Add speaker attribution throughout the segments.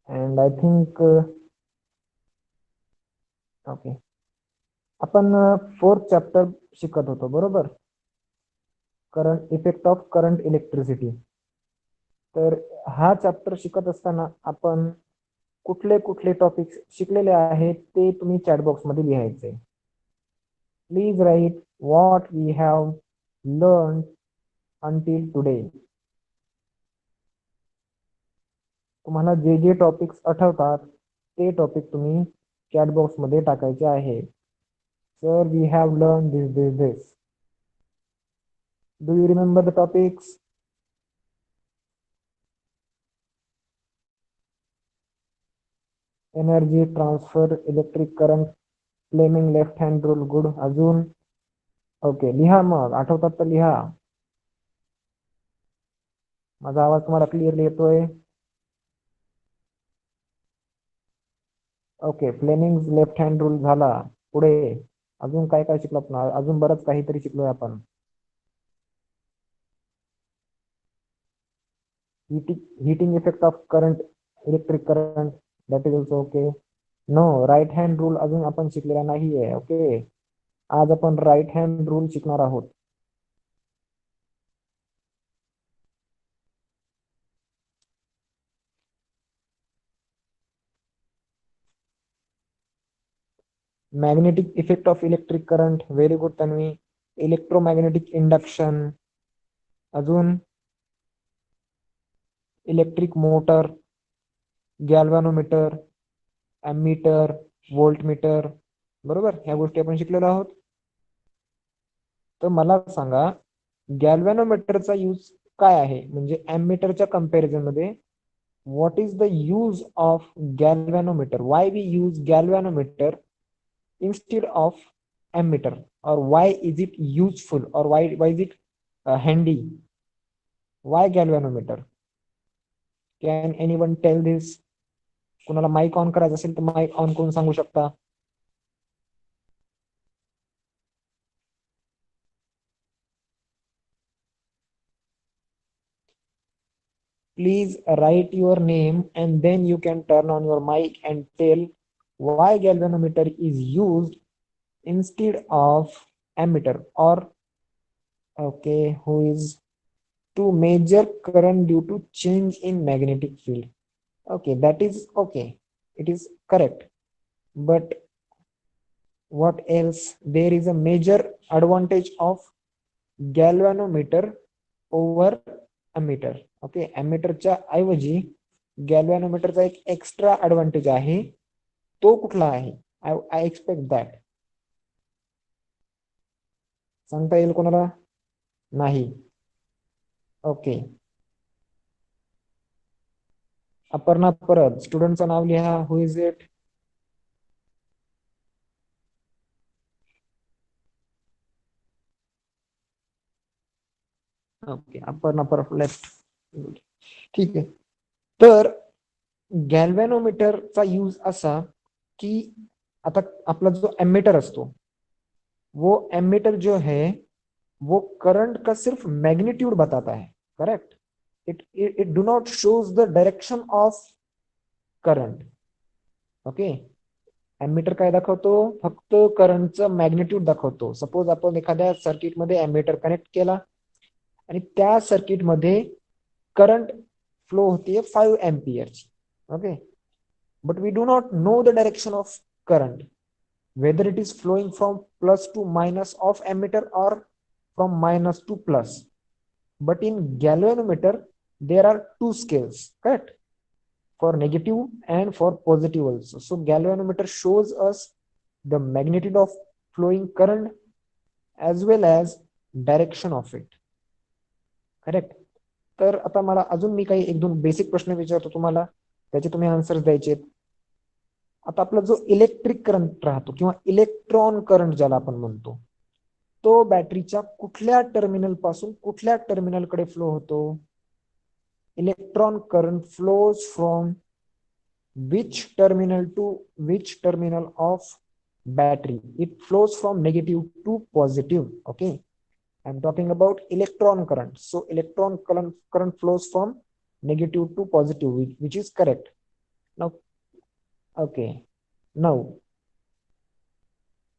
Speaker 1: And I think okay, आपण fourth chapter शिकत होतो बरोबर, current effect of current electricity. तर हा चॅप्टर शिकत असताना आपण कुठले कुठले टॉपिक्स शिकलेले आहेत ते तुम्ही चॅट बॉक्समध्ये लिहायचे. Please write what we have learn until today. तुम्हाला जे जे टॉपिक्स आठवतात ते टॉपिक तुम्ही चॅट बॉक्समध्ये टाकायचे आहे. Sir, we have learn this. Do you remember the topics? Energy transfer, electric current, Fleming left hand rule, good. अजून? ओके, लिहा मग, आठवतात तर लिहा. माझा आवाज तुम्हाला क्लिअरली येतोय? Okay, Fleming left hand rule झाला. पुढे अजून काय काय शिकलो आपण? अजून बरंच काहीतरी शिकलोय आपण. Heating effect of current, electric current, that is also okay. No, right hand rule अजून आपण शिकलेला नाहीये. ओके, आज आपण राईट हँड रूल शिकणार आहोत. Magnetic effect of electric current, very good Tanvi. Electromagnetic induction, अजून इलेक्ट्रिक मोटर, गॅल्व्हॅनोमीटर, ॲमीटर, व्होल्टमीटर, बरोबर, ह्या गोष्टी आपण शिकलेलो आहोत. तर मला सांगा, गॅल्व्हॅनोमीटरचा यूज काय आहे, म्हणजे ॲमीटरच्या कंपॅरिझन मध्ये what is the use of galvanometer, why we use galvanometer instead of ammeter, or why is it useful, or why is it handy? Why galvanometer? Can anyone tell this? कुणाला mic on करायचं असेल तर mic on करून सांगू शकता. Please write your name and then you can turn on your mic and tell why galvanometer is used instead of ammeter, or okay, who is to measure current due to change in magnetic field. Okay, that is okay. It is correct. But what else? There is a major advantage of galvanometer over ammeter. Okay, ammeterच्या ऐवजी गॅल्व्हॅनोमीटरचा एक extra advantage आहे. तो कुठला आहे? I expect that. सांगता येईल कोणाला? नाही. ओके, अपर्णा परब, स्टुडंटचं नाव लिहा. Who is it? Okay, Aparna परब लेफ्ट. ठीक आहे. तर गॅल्व्हॅनोमीटरचा यूज असा की आता आपला जो एमीटर असतो, वो एमीटर जो है वो करंट का सिर्फ मैग्नीट्यूड बताता है. Correct? It do not shows the direction of current. Okay, ammeter काय दाखवतो? फक्त करंटचं मॅग्निट्यूड दाखवतो. सपोज आपण एखाद्या सर्किटमध्ये एमीटर कनेक्ट केला आणि त्या सर्किटमध्ये करंट फ्लो होतीये 5 एम्पियरची. Okay, but we do not know the direction of current, whether it is flowing from plus to minus of ammeter or from minus to plus. But in galvanometer there are two scales, correct, for negative and for positive also. So galvanometer shows us the magnitude of flowing current as well as direction of it. Correct? तर आता मला अजून मी काही एक दोन basic प्रश्न विचारतो तुम्हाला, त्याचे तुम्ही आन्सर्स द्यायचे. आता आपला जो इलेक्ट्रिक करंट राहतो किंवा इलेक्ट्रॉन करंट ज्याला आपण म्हणतो, तो बॅटरीच्या कुठल्या टर्मिनल पासून कुठल्या टर्मिनलकडे फ्लो होतो? Electron current flows from which terminal to which terminal of battery? It flows from negative to positive. Okay, I'm talking about electron current. So electron current flows from negative to positive, which is correct. Now, okay. Now,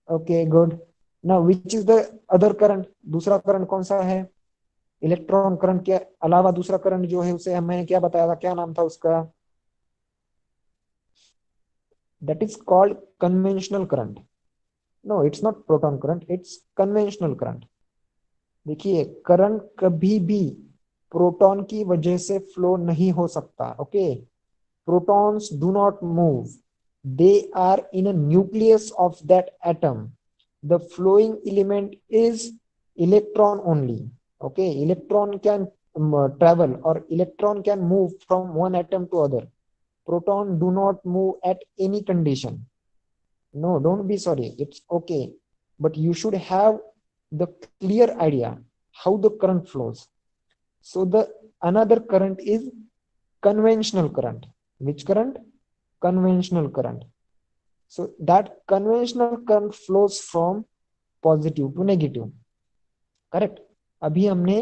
Speaker 1: okay, good. Now, which is the other current? दूसरा current कौन सा है? Electron current के अलावा दूसरा current जो है उसे मैंने क्या बताया था, क्या नाम था उसका? That is called conventional current. No, it's not proton current, it's conventional current. देखिए, करंट कभी भी प्रोटॉन की वजह से फ्लो नहीं हो सकता. Okay, protons do not move, they are in a nucleus of that atom. The flowing element is electron only. Okay, electron can travel, or electron can move from one atom to other. Proton do not move at any condition. No, don't be sorry, it's okay, but you should have the clear idea how the current flows. So the another current is conventional current. Which current? Conventional current. So that conventional current flows from positive to negative. Correct. अभी हमने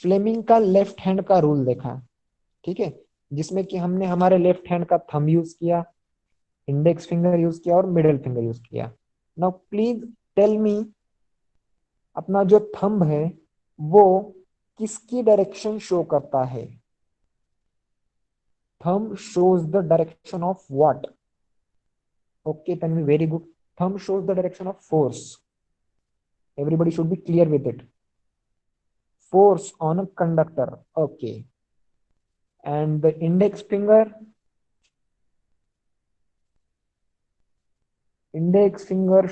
Speaker 1: Fleming का left hand का rule देखा. ठीक है, जिसमें कि हमने हमारे लेफ्ट हैंड का थंब यूज किया, इंडेक्स फिंगर यूज किया और मिडिल फिंगर यूज किया. नाउ प्लीज टेल मी, अपना जो थंब है वो किसकी डायरेक्शन शो करता है? Thumb shows the direction of what? Okay, Tanvi, very good. Thumb shows the direction of force. Everybody should be clear with it. Force on a conductor. Okay. And the index finger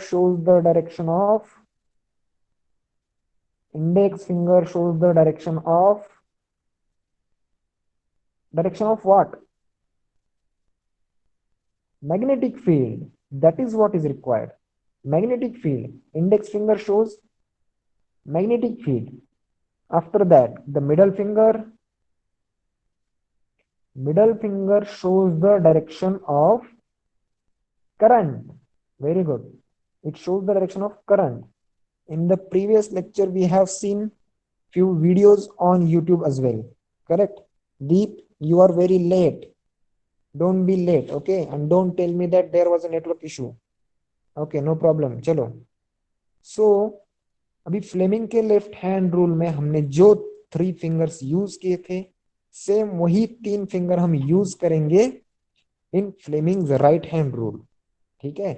Speaker 1: shows the direction of, direction of what? Magnetic field. That is what is required. Magnetic field. Index finger shows magnetic field. After that, the middle finger shows the direction of current. Very good. It shows the direction of current. In the previous lecture, we have seen few videos on YouTube as well. Correct? Deep, you are very late. Don't be late, okay? And don't tell me that there was a network issue. Okay, no problem. चलो. So, अभी Fleming के left hand rule में हमने जो 3 fingers use किए थे, same वही 3 finger हम यूज करेंगे इन फ्लेमिंग्स राइट हैंड रूल. ठीक है,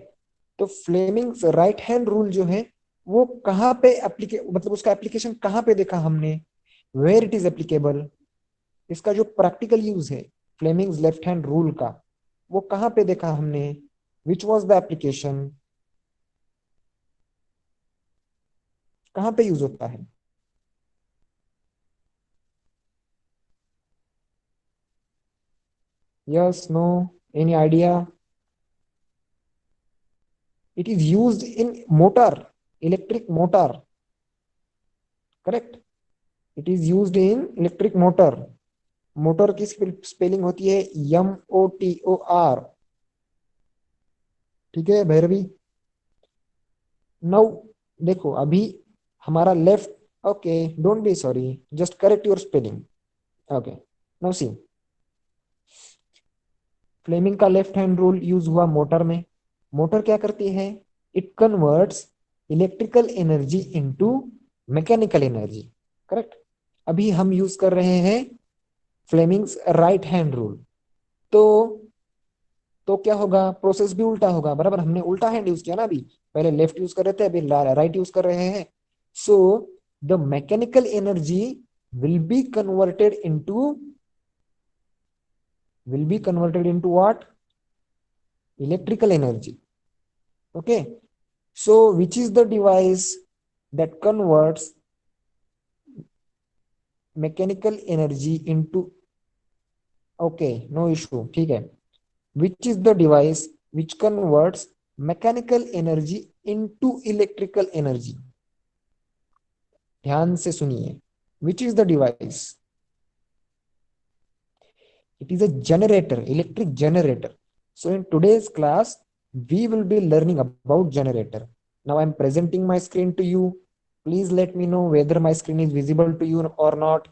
Speaker 1: तो फ्लेमिंग्स राइट हैंड रूल जो है वो कहाँ पे मतलब उसका एप्लीकेशन कहाँ पे देखा हमने? Where it is applicable. इसका जो प्रैक्टिकल यूज है फ्लेमिंग्स लेफ्ट हैंड रूल का, वो कहाँ पे देखा हमने? Which was the application? कहाँ पे यूज होता है? Yes, no, any idea? It is used in motor, electric motor. Correct, it is used in electric motor. Motor की स्पेलिंग होती है MOTOR. ठीक है भैरवी. नाउ देखो, अभी हमारा left, okay, don't be sorry, just correct your spelling. Okay, now see, Fleming का left hand rule use हुआ मोटर में. मोटर क्या करती है? It converts electrical energy into mechanical energy. Correct. अभी हम यूज कर रहे हैं फ्लेमिंग्स राइट हैंड रूल. तो क्या होगा? प्रोसेस भी उल्टा होगा. बराबर, हमने उल्टा हैंड यूज किया ना अभी. पहले लेफ्ट यूज कर रहे थे, अभी राइट यूज कर रहे हैं. So the mechanical energy will be converted into what? Electrical energy. Okay, so which is the device that converts mechanical energy into, okay, no issue, ठीक है. Which is the device which converts mechanical energy into electrical energy? ध्यान से सुनिए. Which is the device? It is a generator, electric generator. So in today's class, we will be learning about generator. Now I'm presenting my screen to you. Please let me know whether my screen is visible to you or not.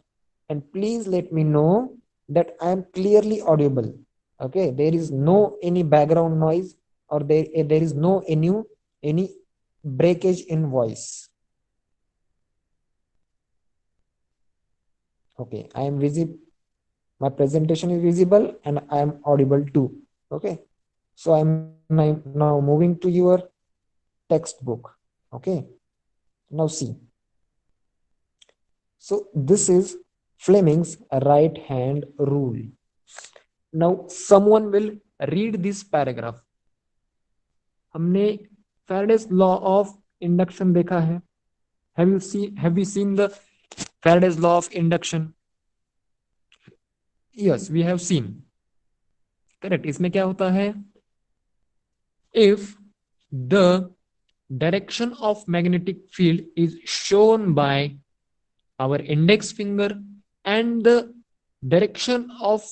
Speaker 1: And please let me know that I am clearly audible. Okay, there is no any background noise, or there is no any breakage in voice. Okay, I am visible, my presentation is visible, and I am audible too. Okay, so now moving to your textbook. Okay, now see. So this is Fleming's right hand rule. Now someone will read this paragraph. हमने Faraday's law of induction देखा है. Have you seen the Faraday's law of induction? Yes, we have seen. Correct. इसमें क्या होता है? If the direction of magnetic field is shown by our index finger and the direction of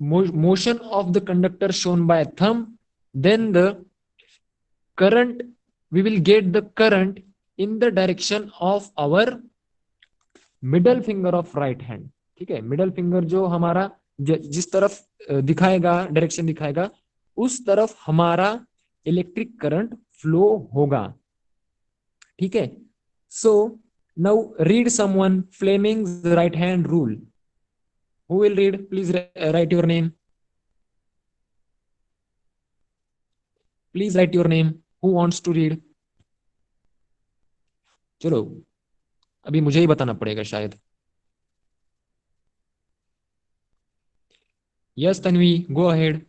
Speaker 1: motion of the conductor shown by thumb, then the current, we will get the current in the direction of our middle finger of right hand. ठीक है, middle finger जो हमारा जिस तरफ दिखाएगा, direction दिखाएगा, उस तरफ हमारा इलेक्ट्रिक करंट फ्लो होगा. ठीक है. So now read someone Fleming's right hand rule. Who will read? Please write your name. Please write your name. Who wants to read? चलो, अभी मुझे ही बताना पड़ेगा शायद. Yes, Tanvi, go ahead.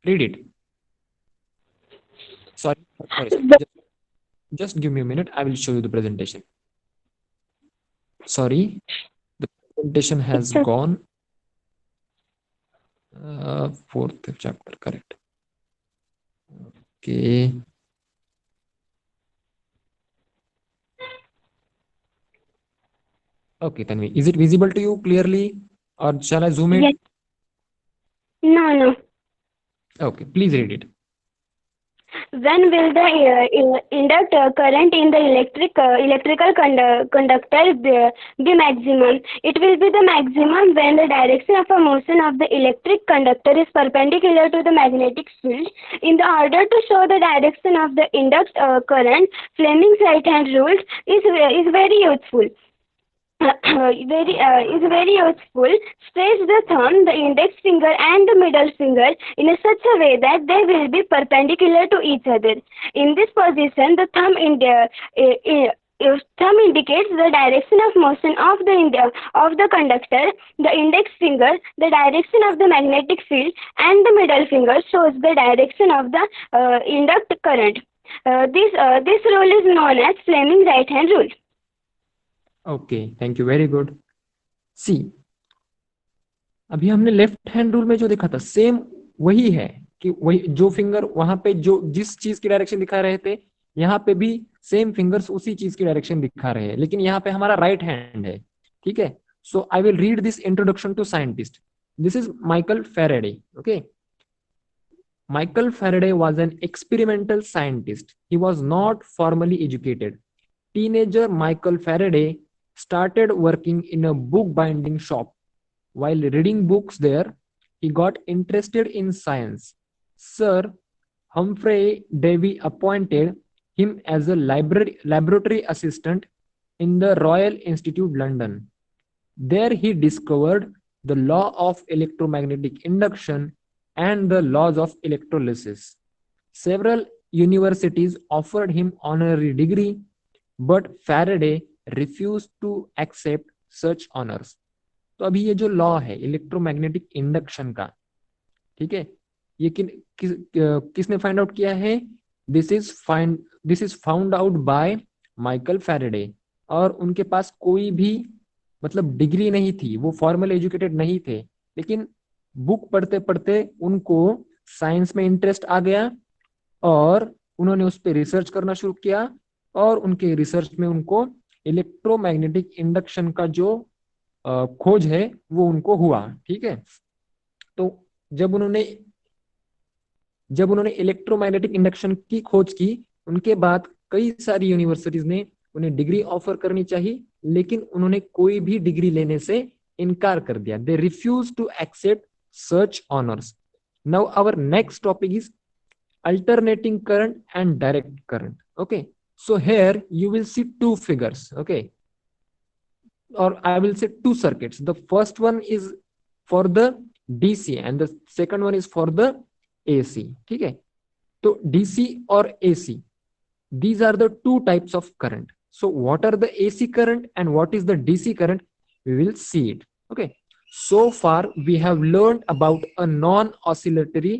Speaker 1: Read it. Sorry. Just give me a minute. I will show you the presentation. Sorry, the presentation has gone. Fourth chapter, correct. Okay. Okay, Tanvi, is it visible to you clearly, or shall I zoom it?
Speaker 2: Yes. No.
Speaker 1: Okay, please read it.
Speaker 2: When will the induct current in the electrical conductor be maximum? It will be the maximum when the direction of a motion of the electric conductor is perpendicular to the magnetic field. In the order to show the direction of the induct current, Fleming's right hand rule is very useful. Is very useful. Stretch the thumb, the index finger and the middle finger in such a way that they will be perpendicular to each other. In this position, the thumb indicates the direction of motion of the conductor, the index finger the direction of the magnetic field, and the middle finger shows the direction of the induct current. This rule is known as Fleming's right hand rule.
Speaker 1: Okay, thank you, very good. See, अभी हमने left hand rule में जो देखा था same वही है, कि वही जो फिंगर वहां पे जो जिस चीज की डायरेक्शन दिखा रहे थे, यहाँ पे भी सेम फिंगर्स उसी चीज की डायरेक्शन दिखा रहे हैं, लेकिन यहाँ पे हमारा राइट हैंड है. ठीक है. So I will read this introduction to scientist. This is Michael Faraday. Okay. Michael Faraday was an experimental scientist. He was not formally educated. Teenager Michael Faraday started working in a bookbinding shop. While reading books there, he got interested in science. Sir Humphrey Davy appointed him as a laboratory assistant in the Royal Institute, London. There he discovered the law of electromagnetic induction and the laws of electrolysis. Several universities offered him honorary degree, but Faraday refused to accept such honors. तो अभी ये जो law है electromagnetic induction का, ठीक है, ये किसने फाइंड आउट किया है? This is found out by Michael Faraday. और उनके पास कोई भी मतलब डिग्री नहीं थी, वो फॉर्मल एजुकेटेड नहीं थे, लेकिन बुक पढ़ते पढ़ते उनको साइंस में इंटरेस्ट आ गया और उन्होंने उस पर रिसर्च करना शुरू किया, और उनके रिसर्च में उनको इलेक्ट्रोमैग्नेटिक इंडक्शन का जो खोज है वो उनको हुआ. ठीक है. तो जब उन्होंने इलेक्ट्रोमैग्नेटिक इंडक्शन की खोज की, उनके बाद कई सारी यूनिवर्सिटीज ने उन्हें डिग्री ऑफर करनी चाहिए, लेकिन उन्होंने कोई भी डिग्री लेने से इनकार कर दिया, they refuse to accept such honours. Now our next topic is alternating current and direct current. Okay, so here you will see two figures. Okay, or I will say two circuits. The first one is for the DC and the second one is for the AC. ठीक है, तो DC और AC, these are the two types of current. So what are the AC current and what is the DC current? We will see it. Okay, so far we have learned about a non-oscillatory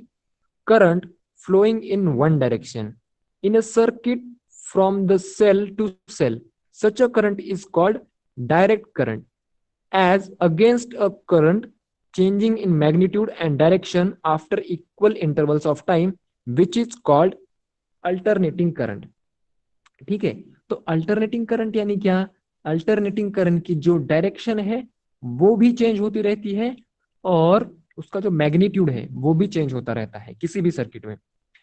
Speaker 1: current flowing in one direction in a circuit from the cell to cell. Such a current is called direct current, as against a current changing in magnitude and direction after equal intervals of time, which is called alternating current. ठीक है, तो alternating current यानी क्या? Alternating current की जो direction है वो भी चेंज होती रहती है और उसका जो मैग्नीट्यूड है वो भी चेंज होता रहता है किसी भी सर्किट में.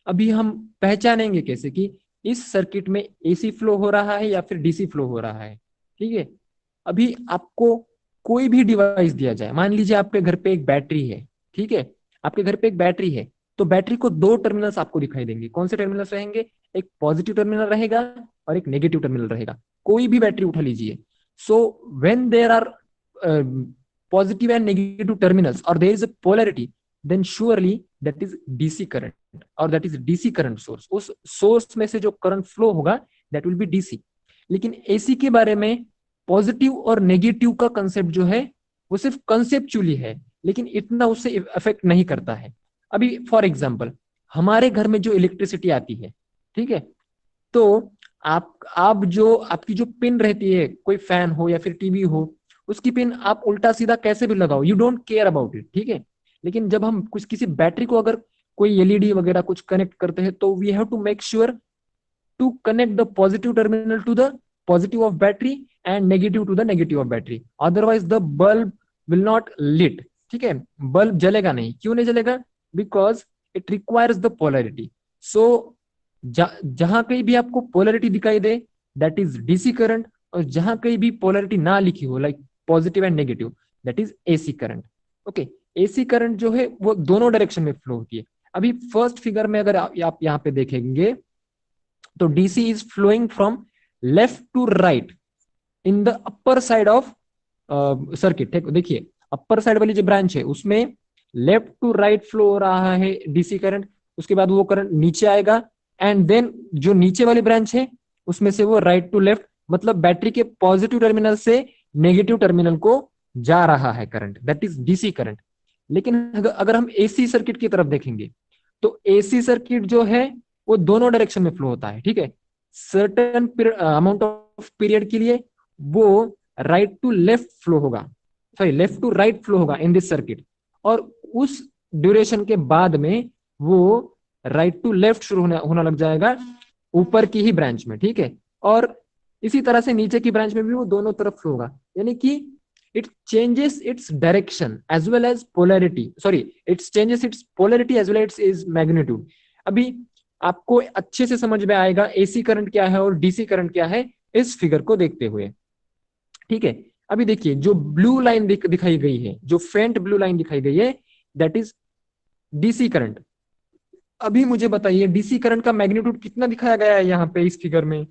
Speaker 1: अभी हम पहचानेंगे कैसे कि इस सर्किट में एसी फ्लो हो रहा है या फिर डीसी फ्लो हो रहा है. ठीक है, अभी आपको कोई भी डिवाइस दिया जाए, मान लीजिए आपके घर पे एक बैटरी है. ठीक है, आपके घर पे एक बैटरी है, तो बैटरी को दो टर्मिनल्स आपको दिखाई देंगे. कौन से टर्मिनल्स रहेंगे? एक पॉजिटिव टर्मिनल रहेगा और एक नेगेटिव टर्मिनल रहेगा. कोई भी बैटरी उठा लीजिए. So when there are positive and negative terminals or there is a polarity, then surely that is DC current or that is DC current source. उस सोर्स में से जो करंट फ्लो होगा that will be DC. लेकिन AC के बारे में positive और नेगेटिव का कंसेप्ट जो है वो सिर्फ कंसेप्चुअली है, लेकिन इतना उससे इफेक्ट नहीं करता है. अभी फॉर एग्जांपल हमारे घर में जो इलेक्ट्रिसिटी आती है, ठीक है, तो आप जो आपकी जो पिन रहती है, कोई फैन हो या फिर टीवी हो, उसकी पिन आप उल्टा सीधा कैसे भी लगाओ, you don't care about it. ठीक है, लेकिन जब हम कुछ किसी बैटरी को अगर कोई एलईडी वगैरह कुछ कनेक्ट करते हैं तो we have to make sure to connect the positive terminal to the positive of battery and negative to the negative of battery, otherwise the bulb will not lit. ठीक है, बल्ब जलेगा नहीं. क्यों नहीं जलेगा? Because it requires the polarity. So जहां कहीं भी आपको पोलैरिटी दिखाई दे दैट इज डीसी करंट, और जहां कहीं भी पोलैरिटी ना लिखी हो like positive and negative that is AC current. Okay, AC current जो है वो दोनों डायरेक्शन में फ्लो होती है. अभी फर्स्ट फिगर में अगर आप यहाँ पे देखेंगे तो DC is flowing from left to right in the upper side of circuit. देखिए अपर साइड वाली जो ब्रांच है उसमें लेफ्ट टू राइट फ्लो हो रहा है डीसी करंट. उसके बाद वो करंट नीचे आएगा एंड देन जो नीचे वाली ब्रांच है उसमें से वो राइट टू लेफ्ट, मतलब बैटरी के पॉजिटिव टर्मिनल से नेगेटिव टर्मिनल को जा रहा है current, that is DC current. लेकिन अगर हम एसी सर्किट की तरफ देखेंगे तो एसी सर्किट जो है वो दोनों डायरेक्शन में फ्लो होता है. ठीक है, सर्टेन अमाउंट ऑफ पीरियड के लिए वो राइट टू लेफ्ट फ्लो होगा, sorry left to right flow होगा इन दिस सर्किट, और उस ड्यूरेशन के बाद में वो राइट टू लेफ्ट शुरू होना लग जाएगा ऊपर की ही ब्रांच में. ठीक है, और इसी तरह से नीचे की ब्रांच में भी वो दोनों तरफ फ्लो होगा, यानी कि it changes its direction as well as polarity, sorry it changes its polarity as well as its magnitude. अभी आपको अच्छे से समझ में आएगा एसी करंट क्या है और डीसी करंट क्या है इस फिगर को देखते हुए. ठीक है, अभी देखिए जो ब्लू लाइन दिखाई गई है, जो फेंट ब्लू लाइन दिखाई गई है दैट इज डीसी करंट. अभी मुझे बताइए डीसी करंट का मैग्नीट्यूड कितना दिखाया गया है यहाँ पे इस फिगर में?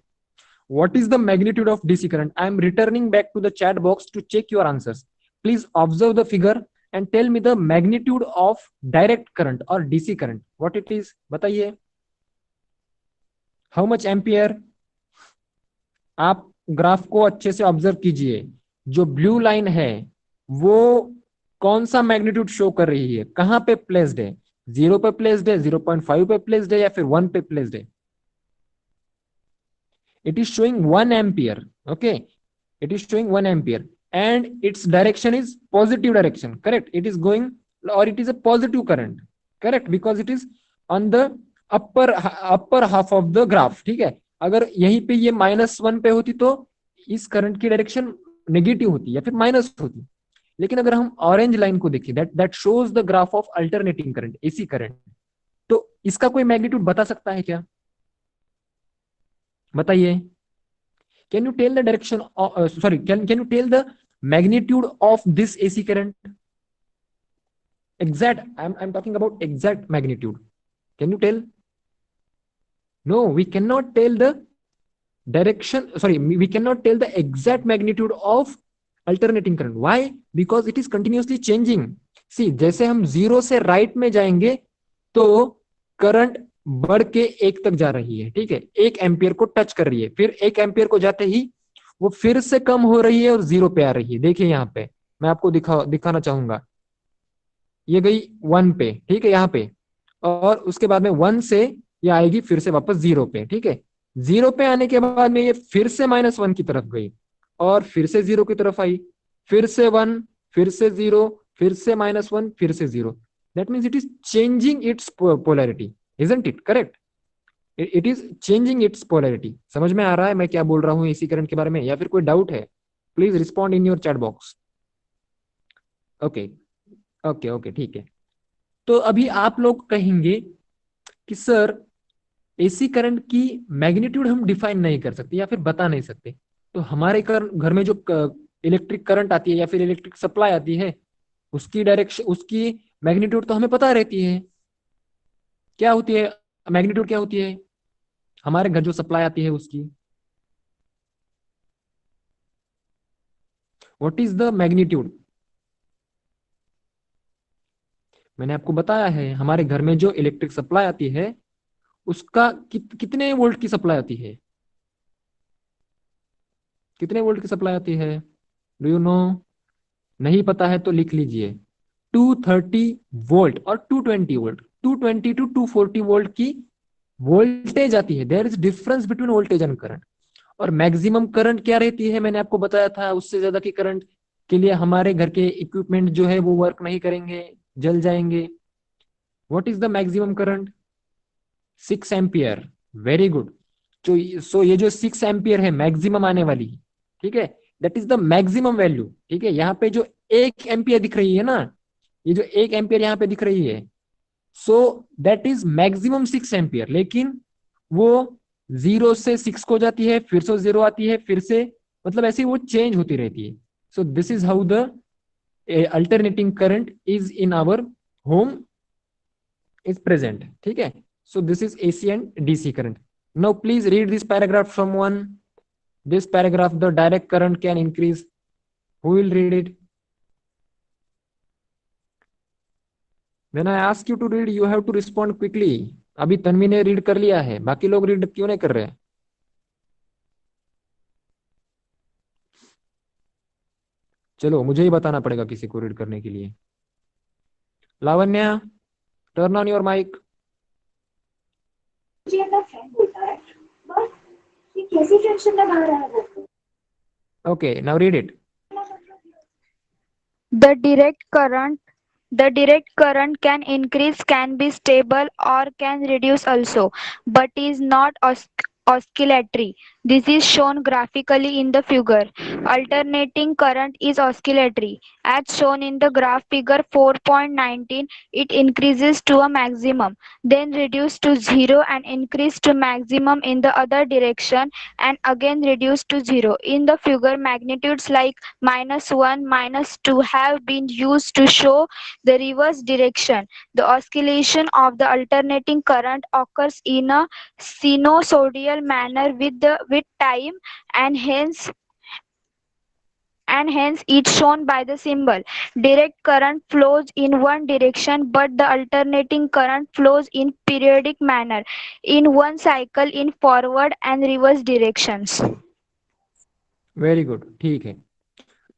Speaker 1: What is the magnitude of DC current? I am returning back to the chat box to check your answers. Please observe the figure and tell me the magnitude of direct current or DC current. What it is? बताइए. How much ampere? आप graph को अच्छे से observe कीजिए. जो blue line है वो कौन सा मैग्नीट्यूड शो कर रही है, कहां पे प्लेस्ड है? 0 पे प्लेस्ड है, 0.5 पे प्लेस्ड है या फिर 1 पे प्लेस्ड है? It is showing 1 ampere. Okay, it is showing 1 ampere and its direction is positive direction. Correct, it is going, or it is a positive current. Correct, because it is on the upper half of the graph. ठीक है, अगर यहीं पे ये -1 पे होती तो इस करंट की डायरेक्शन नेगेटिव होती या फिर माइनस होती. लेकिन अगर हम ऑरेंज लाइन को देखें that shows the graph of alternating current, AC current, तो इसका कोई मैग्नीट्यूड बता सकता है क्या? बताइए. Can you tell the direction, sorry, can you tell the magnitude of this AC current? exact, I'm talking about exact magnitude. Can you tell? No, we cannot tell the direction, sorry, we cannot tell the exact magnitude of alternating current. Why? Because it is continuously changing. See, जैसे हम zero से right में जाएंगे तो current बढ़ के एक तक जा रही है, ठीक है, 1 एम्पियर को टच कर रही है, फिर 1 एम्पियर को जाते ही वो फिर से कम हो रही है और जीरो पे आ रही है। देखिए यहाँ पे मैं आपको दिखाना चाहूंगा, ये गई 1 पे, ठीक है, यहाँ पे, और उसके बाद में 1 से ये आएगी फिर से वापस जीरो पे, ठीक है। जीरो पे आने के बाद में ये फिर से -1 की तरफ गई और फिर से जीरो की तरफ आई, फिर से 1, फिर से जीरो, फिर से -1, फिर से zero. That means it is changing it's polarity, isn't it correct? It is changing it's polarity. समझ में आ रहा है मैं क्या बोल रहा हूँ एसी करंट के बारे में, या फिर कोई डाउट है? Please respond in your chat box. Okay okay okay, ठीक है। तो अभी आप लोग कहेंगे कि सर एसी करंट की मैग्नीट्यूड हम डिफाइन नहीं कर सकते या फिर बता नहीं सकते, तो हमारे घर में जो इलेक्ट्रिक करंट आती है या फिर इलेक्ट्रिक सप्लाई आती है उसकी डायरेक्शन, उसकी मैग्नीट्यूड तो हमें पता रहती है। क्या होती है मैग्नीट्यूड, क्या होती है हमारे घर जो सप्लाई आती है उसकी? What is the magnitude? मैंने आपको बताया है हमारे घर में जो इलेक्ट्रिक सप्लाई आती है उसका कितने वोल्ट की सप्लाई आती है? कितने वोल्ट की सप्लाई आती है? Do you know? नहीं पता है तो लिख लीजिए, 230 वोल्ट और 220 वोल्ट, 220 टू 240 वोल्ट की वोल्टेज आती है। There is difference between voltage and current. और मैक्सिमम करंट क्या रहती है मैंने आपको बताया था, उससे ज्यादा की करंट के लिए हमारे घर के इक्विपमेंट जो है वो वर्क नहीं करेंगे, जल जाएंगे। What is the maximum current? 6 ampere. Very good. तो सो ये जो 6 एम्पियर है मैक्सिमम आने वाली, ठीक है, that is the maximum value, ठीक है। यहाँ पे जो 1 एम्पियर दिख रही है ना, ये जो 1 एम्पियर यहाँ पे दिख रही है, so that is maximum 6 ampere. लेकिन वो जीरो से 6 को जाती है, फिर से जीरो आती है, फिर से, मतलब ऐसे वो चेंज होती रहती है। So this is how the alternating current is in our home is present, ठीक है। so this is AC and DC current. Now please read this paragraph from one. This paragraph, the direct current can increase. Who will read it? When I ask you to read, you have to respond quickly. अभी तन्वी ने read कर लिया है, बाकी लोग read क्यों नहीं कर रहे? चलो मुझे ही बताना पड़ेगा किसी को रीड करने के लिए। Lavanya, turn on your mic.
Speaker 3: मुझे अपना फ्रेंड बोलता है, बस ये कैसी फ्रेंडशिप निभा रहा है वो।
Speaker 1: Okay, now read it.
Speaker 4: The direct current can increase, can be stable, or can reduce also, but is not oscillatory. This is shown graphically in the figure. Alternating current is oscillatory. As shown in the graph figure 4.19, it increases to a maximum, then reduces to zero and increase to maximum in the other direction, and again reduce to zero. In the figure, magnitudes like -1, -2 have been used to show the reverse direction. The oscillation of the alternating current occurs in a sinusoidal manner with time, and hence it's shown by the symbol. Direct current flows in one direction, but the alternating current flows in periodic manner in one cycle in forward and reverse directions.
Speaker 1: Very good, ठीक है।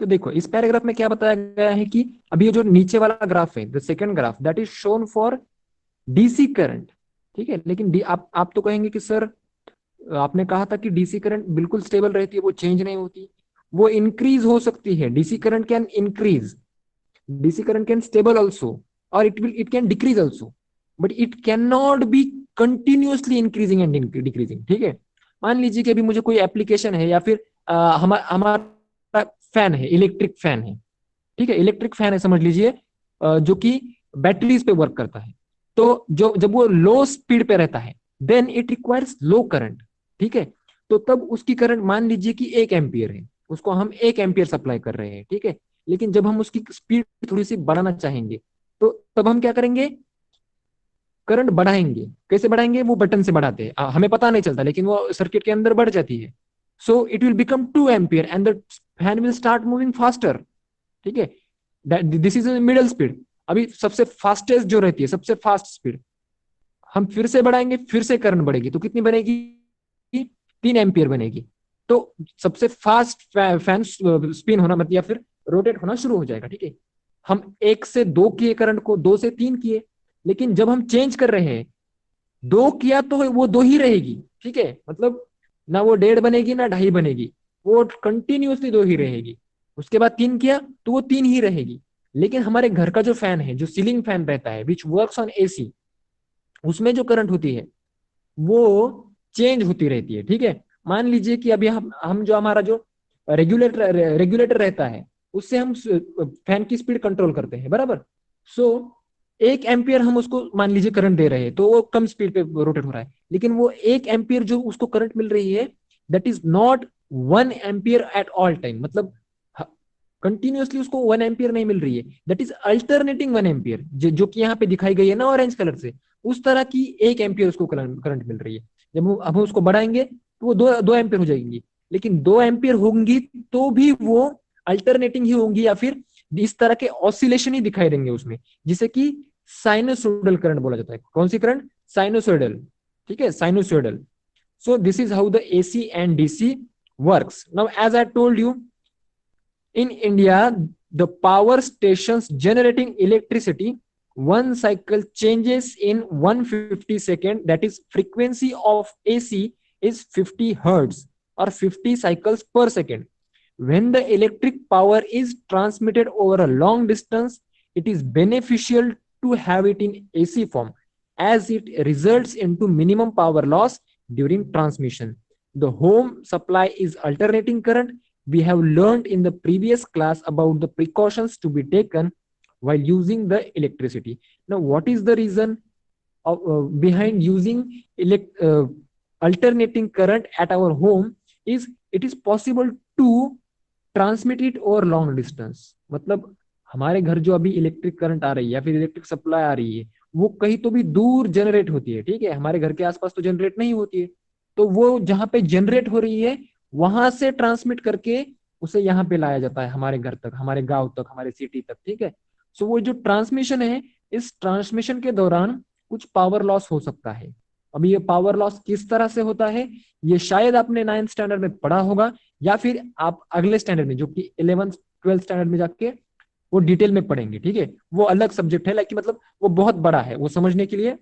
Speaker 1: तो देखो इस paragraph में क्या बताया गया है कि अभी ये जो नीचे वाला ग्राफ है, the second graph, that is shown for DC current, ठीक है। लेकिन आप तो कहेंगे कि सर आपने कहा था कि डीसी करंट बिल्कुल स्टेबल रहती है, वो चेंज नहीं होती, वो इंक्रीज हो सकती है। DC current can increase, DC current can stable also, और it can decrease also, but it can not be continuously increasing and decreasing, ठीक है। मान लीजिए कि अभी मुझे कोई एप्लीकेशन है या फिर हमारा फैन है, इलेक्ट्रिक फैन है, ठीक है, इलेक्ट्रिक फैन है समझ लीजिए, जो कि बैटरीज पे वर्क करता है। तो जब वो लो स्पीड पे रहता है then it requires low current, ठीक है। तो तब उसकी करंट मान लीजिए कि 1 एम्पियर है, उसको हम 1 एम्पियर सप्लाई कर रहे हैं, ठीक है। लेकिन जब हम उसकी स्पीड थोड़ी सी बढ़ाना चाहेंगे तो तब हम क्या करेंगे, करंट बढ़ाएंगे। कैसे बढ़ाएंगे, वो बटन से बढ़ाते हैं, हमें पता नहीं चलता, लेकिन वो सर्किट के अंदर बढ़ जाती है। So it will become 2 ampere and the fan will start moving faster, ठीक है। This is middle speed. अभी सबसे फास्टेस्ट जो रहती है, सबसे फास्ट स्पीड, हम फिर से बढ़ाएंगे, फिर से करंट बढ़ेगी तो कितनी बनेगी, 3 एम्पियर बनेगी। तो सबसे फास्ट फैन स्पिन होना मतलब या फिर रोटेट होना शुरू हो जाएगा, ठीक है। हम 1 से 2 किए करंट को, 2 से 3 किए, लेकिन जब हम चेंज कर रहे हैं, 2 किया तो वो 2 ही रहेगी, ठीक है। मतलब ना वो 1.5 बनेगी ना 2.5 बनेगी, वो कंटिन्यूसली 2 ही रहेगी। उसके बाद 3 किया तो वो 3 ही रहेगी। लेकिन हमारे घर का जो फैन है, जो सीलिंग फैन रहता है विच वर्क्स ऑन एसी, उसमें जो करंट होती है वो चेंज होती रहती है, ठीक है। मान लीजिए कि अभी हम जो हमारा जो रेगुलेटर रहता है, उससे हम फैन की स्पीड कंट्रोल करते हैं, बराबर। सो 1 एम्पियर हम उसको मान लीजिए करंट दे रहे हैं तो वो कम स्पीड पे रोटेट हो रहा है, लेकिन वो 1 एम्पियर जो उसको करंट मिल रही है, that is not 1 ampere at all time. मतलब कंटिन्यूअसली उसको 1 एम्पियर नहीं मिल रही है, दैट इज अल्टरनेटिंग 1 एम्पियर, जो कि यहाँ पे दिखाई गई है ना ऑरेंज कलर से, उस तरह की 1 एम्पियर उसको करंट मिल रही है। जब अब हम उसको बढ़ाएंगे तो वो 2 एम्पियर हो जाएंगी, लेकिन 2 एम्पियर होंगी तो भी वो अल्टरनेटिंग ही होंगी, या फिर इस तरह के ऑसिलेशन ही दिखाई देंगे उसमें, जिसे कि साइनोसोडल करंट बोला जाता है। कौन सी करंट, साइनोसोडल, ठीक है, sinusoidal. So this is how the AC and DC works. Now, as I told you, in India, the power stations generating electricity, one cycle changes in 150 second. That is, frequency of AC is 50 hertz or 50 cycles per second. When the electric power is transmitted over a long distance, it is beneficial to have it in AC form, as it results into minimum power loss during transmission. The home supply is alternating current. We have learned in the previous class about the precautions to be taken while using the electricity. Now, what is the reason behind using alternating current at our home? Is it is possible to transmit it over long distance. मतलब हमारे घर जो अभी electric current आ रही है या फिर electric supply आ रही है, वो कहीं तो भी दूर जनरेट होती है, ठीक है, हमारे घर के आसपास तो जनरेट नहीं होती है। तो वो जहां पे जनरेट हो रही है वहां से ट्रांसमिट करके उसे यहाँ पे लाया जाता है, हमारे घर तक, हमारे गांव तक, हमारे सिटी तक, ठीक है। सो वो जो ट्रांसमिशन है, इस ट्रांसमिशन के दौरान कुछ पावर लॉस हो सकता है। अभी ये पावर लॉस किस तरह से होता है, ये शायद आपने 9th स्टैंडर्ड में पढ़ा होगा, या फिर आप अगले स्टैंडर्ड में जो कि 11th 12th स्टैंडर्ड में जाके वो डिटेल में पढ़ेंगे, ठीक है। वो अलग सब्जेक्ट है, लेकिन मतलब वो बहुत बड़ा है, वो समझने के लिए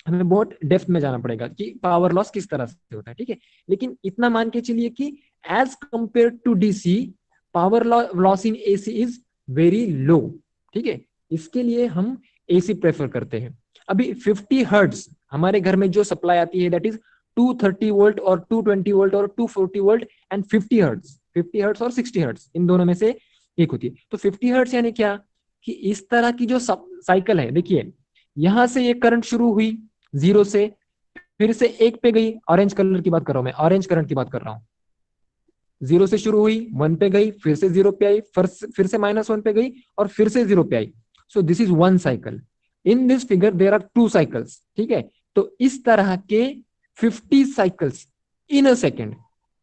Speaker 1: हमें बहुत डेप्थ में जाना पड़ेगा कि पावर लॉस किस तरह से होता है, ठीक है। लेकिन इतना मान के चलिए कि as compare to DC, power loss in AC is very low, ठीक है। इसके लिए हम एसी प्रेफर करते हैं। अभी 50 हर्ट्ज हमारे घर में जो सप्लाई आती है, दैट इज 230 वोल्ट और 220 वोल्ट और 240 वोल्ट एंड 50 हर्ट्ज, 50 हर्ट्ज और 60 हर्ट्ज, इन दोनों में से एक होती है। तो 50 हर्ट्ज यानी क्या, कि इस तरह की जो साइकिल है, देखिए यहां से ये करंट शुरू हुई 0 से, फिर से 1 पे गई, ऑरेंज कलर की बात कर रहा हूं मैं, ऑरेंज करंट की बात कर रहा हूं। 0 से शुरू हुई, 1 पे गई, फिर से 0 पे आई, फिर से -1 पे गई और फिर से 0 पे आई। So this is 1 cycle. In this figure there are 2 cycles, ठीक है। तो इस तरह के 50 साइकिल्स इन अ सेकेंड,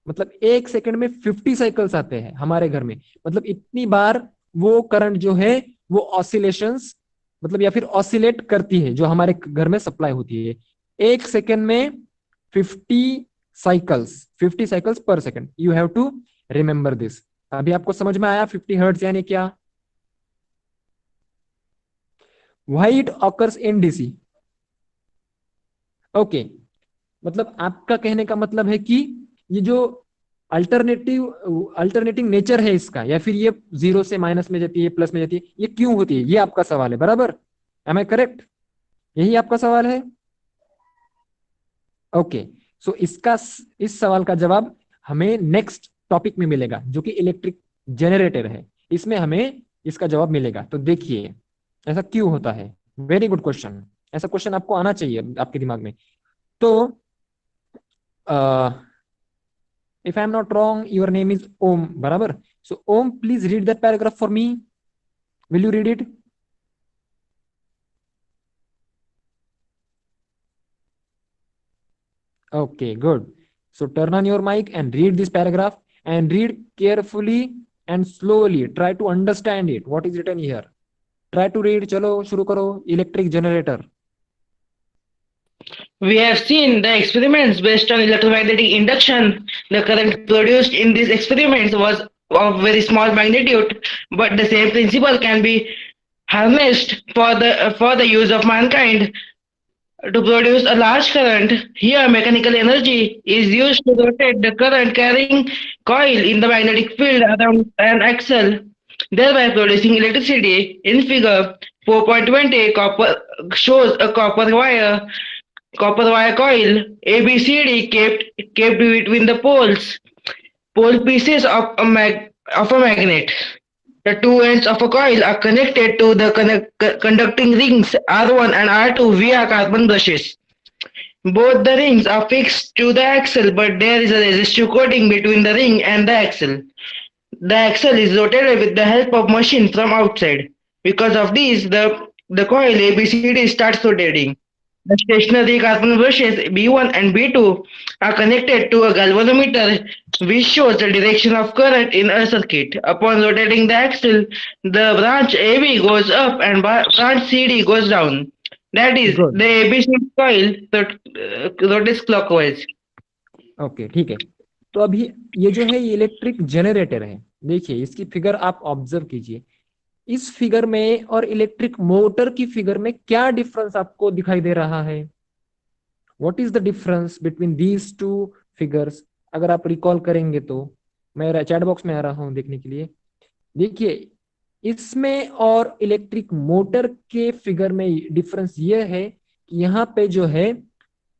Speaker 1: मतलब 1 सेकेंड में 50 साइकिल्स आते हैं हमारे घर में। मतलब इतनी बार वो करंट जो है वो ऑसिलेशंस, मतलब या फिर ऑसिलेट करती है, जो हमारे घर में सप्लाई होती है 1 सेकेंड में 50 साइकिल्स, 50 साइकिल्स पर second. You have to remember this. अभी आपको समझ में आया 50 हर्ट्ज यानी क्या, why it occurs in DC. Okay, मतलब आपका कहने का मतलब है कि ये जो अल्टरनेटिंग नेचर है इसका, या फिर ये 0 से माइनस में जाती है, प्लस में जाती है, ये क्यों होती है, ये आपका सवाल है, बराबर। एम आई करेक्ट, यही आपका सवाल है। ओके, सो इसका, इस सवाल का जवाब हमें नेक्स्ट टॉपिक में मिलेगा, जो कि इलेक्ट्रिक जनरेटर है, इसमें हमें इसका जवाब मिलेगा। तो देखिए ऐसा क्यों होता है, वेरी गुड क्वेश्चन, ऐसा क्वेश्चन आपको आना चाहिए आपके दिमाग में। तो If I am not wrong, your name is Om, बराबर. So Om, please read that paragraph for me. Will you read it? Okay, good. So turn on your mic and read this paragraph, and read carefully and slowly. Try to understand it. What is written here? Try to read. चलो शुरू करो. Electric generator.
Speaker 5: We have seen the experiments based on electromagnetic induction. The current produced in these experiments was of very small magnitude, but the same principle can be harnessed for the use of mankind to produce a large current. Here, mechanical energy is used to rotate the current carrying coil in the magnetic field around an axle, thereby producing electricity. In figure 4.20, copper shows a copper wire coil ABCD kept between the pole pieces of a magnet. The two ends of a coil are connected to the conducting rings R1 and R2 via carbon brushes. Both the rings are fixed to the axle, but there is a resistive coating between the ring and the axle. The axle is rotated with the help of machine from outside. Because of this, the coil ABCD starts rotating. The stationary carbon brushes B1 and B2 are connected to a galvanometer which shows the direction of current in a circuit. Upon rotating the axle, the branch AB goes up and branch CD goes down. That is,
Speaker 1: Good.
Speaker 5: the ABCD coil rotates clockwise.
Speaker 1: Okay, ठीक है. तो अभी ये जो है ये electric generator है. देखिए इसकी फिगर आप ऑब्जर्व कीजिए. इस फिगर में और इलेक्ट्रिक मोटर की फिगर में क्या डिफरेंस आपको दिखाई दे रहा है? What is the difference between these two figures? अगर आप रिकॉल करेंगे तो मैं चैट बॉक्स में आ रहा हूं देखने के लिए. देखिए इसमें और इलेक्ट्रिक मोटर के फिगर में डिफरेंस ये है कि यहाँ पे जो है